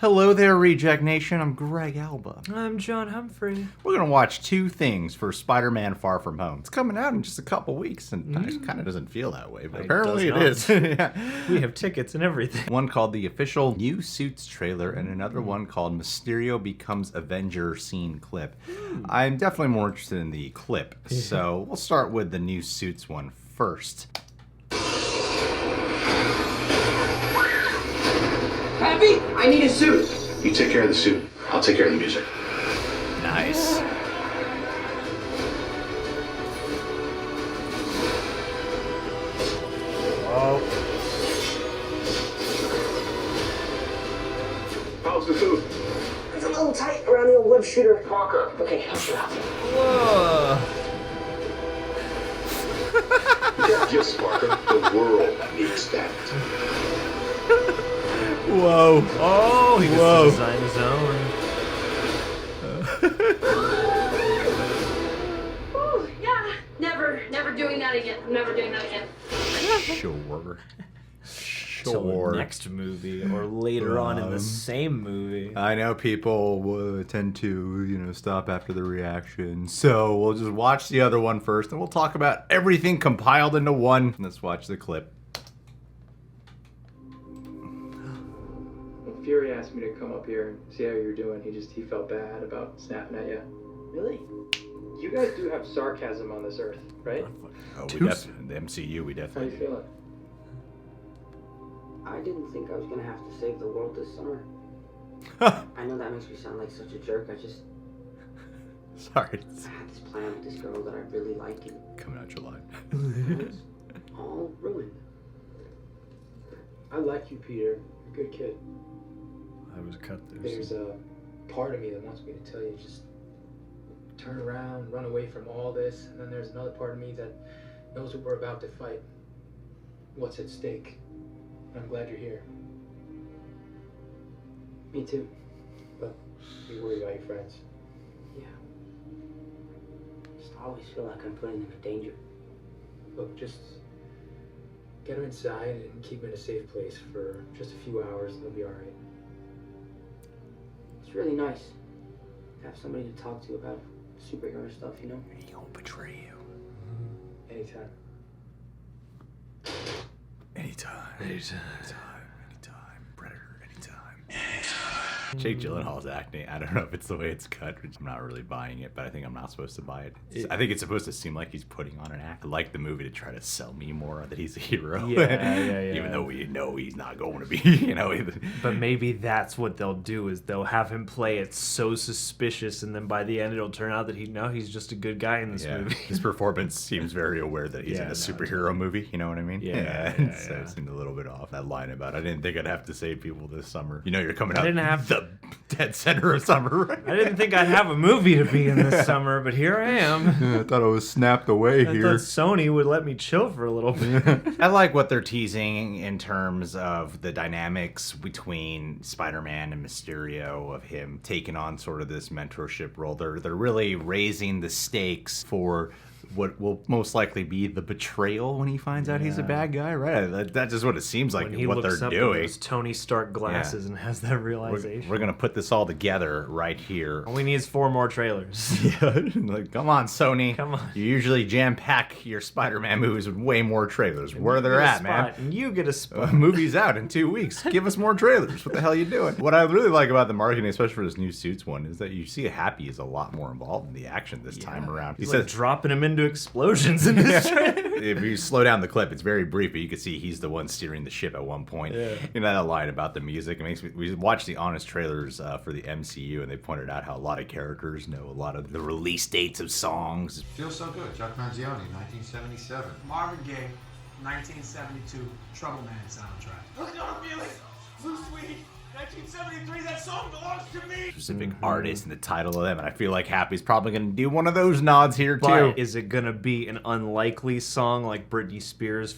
Hello there, Reject Nation. I'm Greg Alba. I'm John Humphrey. We're going to watch two things for Spider-Man Far From Home. It's coming out in just a couple weeks, and it kind of doesn't feel that way, but apparently it is. Yeah. We have tickets and everything. One called the official New Suits trailer, and another one called Mysterio Becomes Avenger scene clip. I'm definitely more interested in the clip, so we'll start with the New Suits one first. Happy? I need a suit. You take care of the suit. I'll take care of the music. Nice. Oh. How's the food? It's a little tight around the old web shooter. Parker. Okay, I'll shut up. Whoa. Yes, Parker. The world needs that. Whoa. Oh, he Whoa. gets to design his own. Ooh, yeah. Never doing that again. Never doing that again. Sure. Till the next movie or later on in the same movie. I know people tend to, stop after the reaction. So we'll just watch the other one first, and we'll talk about everything compiled into one. Let's watch the clip. When Fury asked me to come up here and see how you're doing, he felt bad about snapping at you. Really? You guys do have sarcasm on this earth, right? Oh, Too the MCU, we How you definitely do. feeling? I didn't think I was gonna have to save the world this summer. I know that makes me sound like such a jerk. Sorry, I had this plan with this girl that I really like, and coming out July. it's all ruined. I like you, Peter. You're a good kid. I was cut there. There's a part of me that wants me to tell you just turn around, run away from all this, and then there's another part of me that knows what we're about to fight. What's at stake. I'm glad you're here. Me too. But be worried about your friends. Yeah. Just always feel like I'm putting them in danger. Look, just get them inside and keep them in a safe place for just a few hours and they'll be alright. It's really nice to have somebody to talk to about superhero stuff, He won't betray you. Anytime. Anytime. Predator, anytime. Jake Gyllenhaal's acting, I don't know if it's the way it's cut, which I'm not really buying it, but I think I'm not supposed to buy it. I think it's supposed to seem like he's putting on an act. I like the movie to try to sell me more that he's a hero. Yeah. Even though we know he's not going to be, But maybe that's what they'll do, is they'll have him play it so suspicious, and then by the end it'll turn out that he's just a good guy in this movie. His performance seems very aware that he's in a superhero movie, you know what I mean? So it seemed a little bit off. That line about, I didn't think I'd have to save people this summer. You're coming out the dead center of summer, right? I didn't think I'd have a movie to be in this summer, but here I am. I thought I was snapped away I thought Sony would let me chill for a little bit. I like what they're teasing in terms of the dynamics between Spider-Man and Mysterio, of him taking on sort of this mentorship role. They're really raising the stakes for what will most likely be the betrayal when he finds out he's a bad guy, right? That's just what it seems like, When he what looks they're up at doing. those Tony Stark glasses and has that realization. We're going to put this all together right here. All we need is 4 more trailers. Like, come on, Sony. Come on. You usually jam-pack your Spider-Man movies with way more trailers. Where they're at, man. And you get a spot. Movie's out in 2 weeks. Give us more trailers. What the hell are you doing? What I really like about the marketing, especially for this New Suits one, is that you see Happy is a lot more involved in the action this time around. He He's says, like dropping him into explosions in this trailer. if you slow down the clip, it's very brief, but you can see he's the one steering the ship at one point. That line about the music, it makes me. We watched the honest trailers for the MCU, and they pointed out how a lot of characters know a lot of the release dates of songs. Feels so good. Chuck Mangione, 1977. Marvin Gaye, 1972, Trouble Man soundtrack. Look at me, Blue Sweetie, 1973, that song belongs to me! Specific artists and the title of them, and I feel like Happy's probably going to do one of those nods here too. But is it gonna be an unlikely song like Britney Spears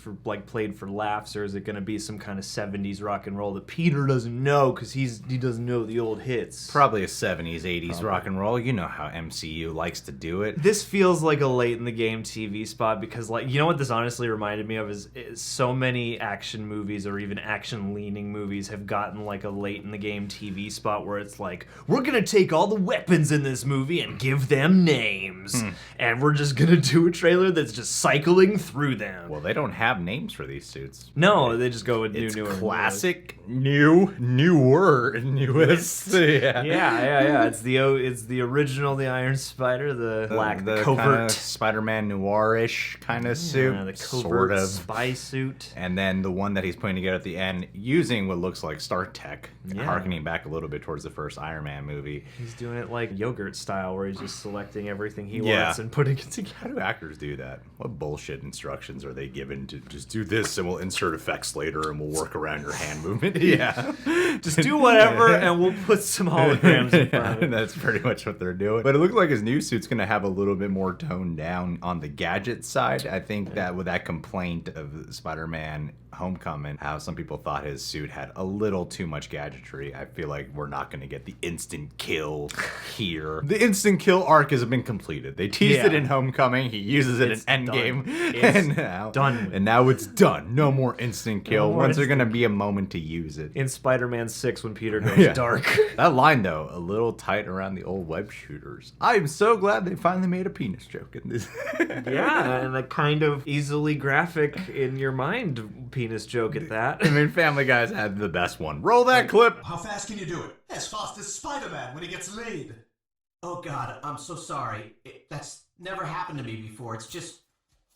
played for laughs, or is it gonna be some kind of 70s rock and roll that Peter doesn't know because he doesn't know the old hits? Probably a 70s, 80s rock and roll. You know how MCU likes to do it. This feels like a late in the game TV spot because, like, you know what this honestly reminded me of is so many action movies or even action leaning movies have gotten like a late in the game TV spot where it's like, we're gonna take all the weapons in this movie and give them names, and we're just gonna do a trailer that's just cycling through them. Well, they don't have names for these suits. No, they just go with It's newer. classic, newer, newest. Yeah. It's the original, the Iron Spider, the black, the covert Spider-Man noir-ish kind of suit, the covert sort of spy suit. And then the one that he's putting together at the end, using what looks like Stark Tech, Yeah. harkening back a little bit towards the first Iron Man movie. He's doing it like yogurt style, where he's just selecting everything he Yeah. wants and putting it How together. do actors do that? What bullshit instructions are they given to just do this and we'll insert effects later and we'll work around your hand movement? Yeah. Just do whatever, and we'll put some holograms in front of it. That's pretty much what they're doing. But it looks like his new suit's going to have a little bit more toned down on the gadget side. I think that with that complaint of Spider-Man Homecoming, how some people thought his suit had a little too much gadgetry, I feel like we're not going to get the instant kill here. The instant kill arc has been completed. They teased it in Homecoming. He uses it in Endgame. And now it's done. No more instant kill. When's there going to be a moment to use it? In Spider-Man 6 when Peter goes dark. That line, though, a little tight around the old web shooters. I'm so glad they finally made a penis joke in this. Yeah, and a kind of easily graphic in your mind penis joke at that. I mean, Family Guy's had the best one. Roll that clip. How fast can you do it? As fast as Spider-Man when he gets laid. Oh God, I'm so sorry. That's never happened to me before. It's just,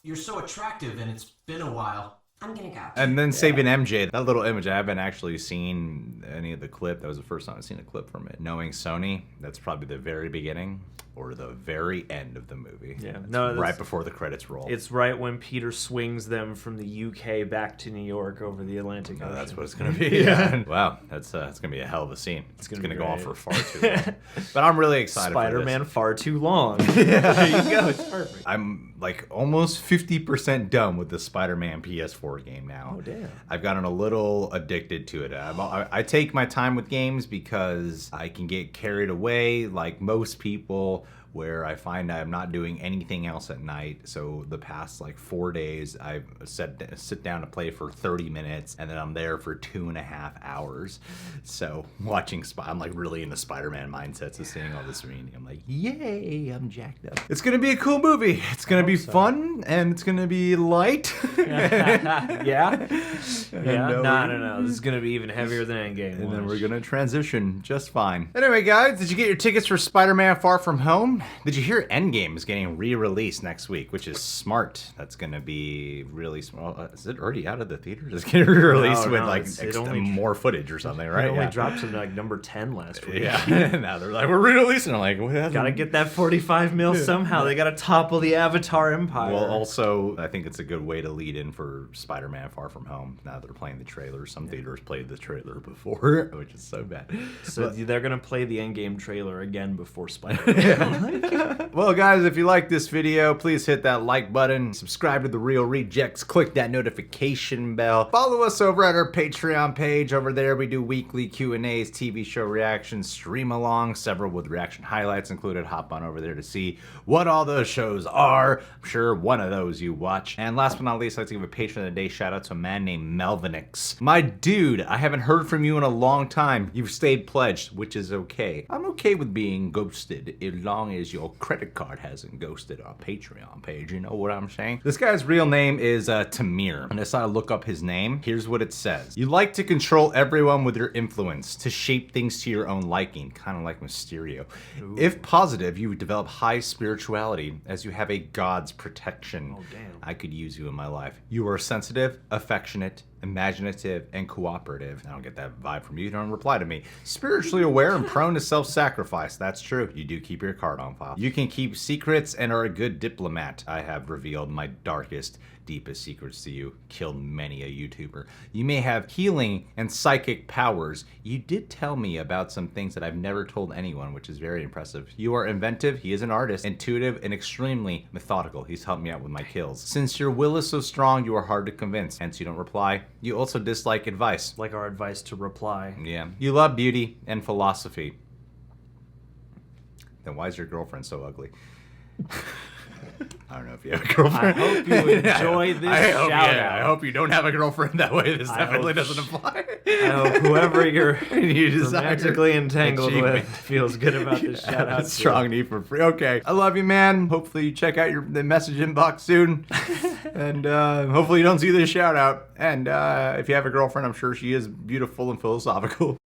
you're so attractive and it's been a while. I'm gonna go. And then saving MJ, that little image, I haven't actually seen any of the clip. That was the first time I've seen a clip from it. Knowing Sony, that's probably the very beginning or the very end of the movie. Yeah, no, right before the credits roll. It's right when Peter swings them from the UK back to New York over the Atlantic Ocean. That's what it's gonna be. Yeah. Wow, that's gonna be a hell of a scene. It's gonna go on for far too long. But I'm really excited. Spider-Man far too long. Yeah. There you go. It's perfect. I'm like almost 50% done with the Spider-Man PS4 game now. Oh damn! I've gotten a little addicted to it. I take my time with games because I can get carried away, like most people, where I find I'm not doing anything else at night. So the past like 4 days, I've sit down to play for 30 minutes, and then I'm there for 2.5 hours. So watching I'm like really in the Spider-Man mindset. So seeing all this reading, I'm like, yay, I'm jacked up. It's gonna be a cool movie. It's gonna be fun, and it's gonna be light. Yeah. No. This is gonna be even heavier than Endgame. And then we're gonna transition just fine. Anyway, guys, did you get your tickets for Spider-Man Far From Home? Did you hear Endgame is getting re-released next week, which is smart. That's gonna be really small. Is it already out of the theaters? It's getting re-released with like more footage or something, right? It only dropped to like number 10 last week. Yeah. Now they're like, we're re-releasing. I'm like, gotta get that 45 mil somehow. They gotta topple the Avatar empire. Well, also, I think it's a good way to lead in for Spider-Man Far From Home. Now they're playing the trailer. Some theaters played the trailer before, which is so bad. So they're gonna play the Endgame trailer again before Spider-Man. Well, guys, if you like this video, please hit that like button, subscribe to The Real Rejects, click that notification bell, follow us over at our Patreon page. Over there, we do weekly Q&As, TV show reactions, stream along, several with reaction highlights included. Hop on over there to see what all those shows are. I'm sure one of those you watch. And last but not least, I'd like to give a patron of the day shout out to a man named Melvinix. My dude, I haven't heard from you in a long time. You've stayed pledged, which is okay. I'm okay with being ghosted as long as your credit card hasn't ghosted our Patreon page. You know what I'm saying? This guy's real name is Tamir. And as I look up his name, here's what it says. You like to control everyone with your influence, to shape things to your own liking, kind of like Mysterio. Ooh. If positive, you would develop high spirituality as you have a God's protection. Oh, damn. I could use you in my life. You are sensitive, affectionate, imaginative, and cooperative. I don't get that vibe from you. Don't reply to me. Spiritually aware and prone to self-sacrifice. That's true. You do keep your card on file. You can keep secrets and are a good diplomat. I have revealed my darkest, deepest secrets to you. Killed many a YouTuber. You may have healing and psychic powers. You did tell me about some things that I've never told anyone, which is very impressive. You are inventive. He is an artist. Intuitive and extremely methodical. He's helped me out with my kills. Since your will is so strong, you are hard to convince. Hence, you don't reply. You also dislike advice. Like our advice to reply. Yeah. You love beauty and philosophy. Then why is your girlfriend so ugly? I don't know if you have a girlfriend. I hope you enjoy this shout-out. I hope you don't have a girlfriend. That way this I definitely hope- doesn't apply. I hope whoever you're You desire romantically entangled achievement. with feels good about this shout out. Strong need for free. Okay. I love you, man. Hopefully you check out the message inbox soon. And hopefully you don't see this shout out. And if you have a girlfriend, I'm sure she is beautiful and philosophical.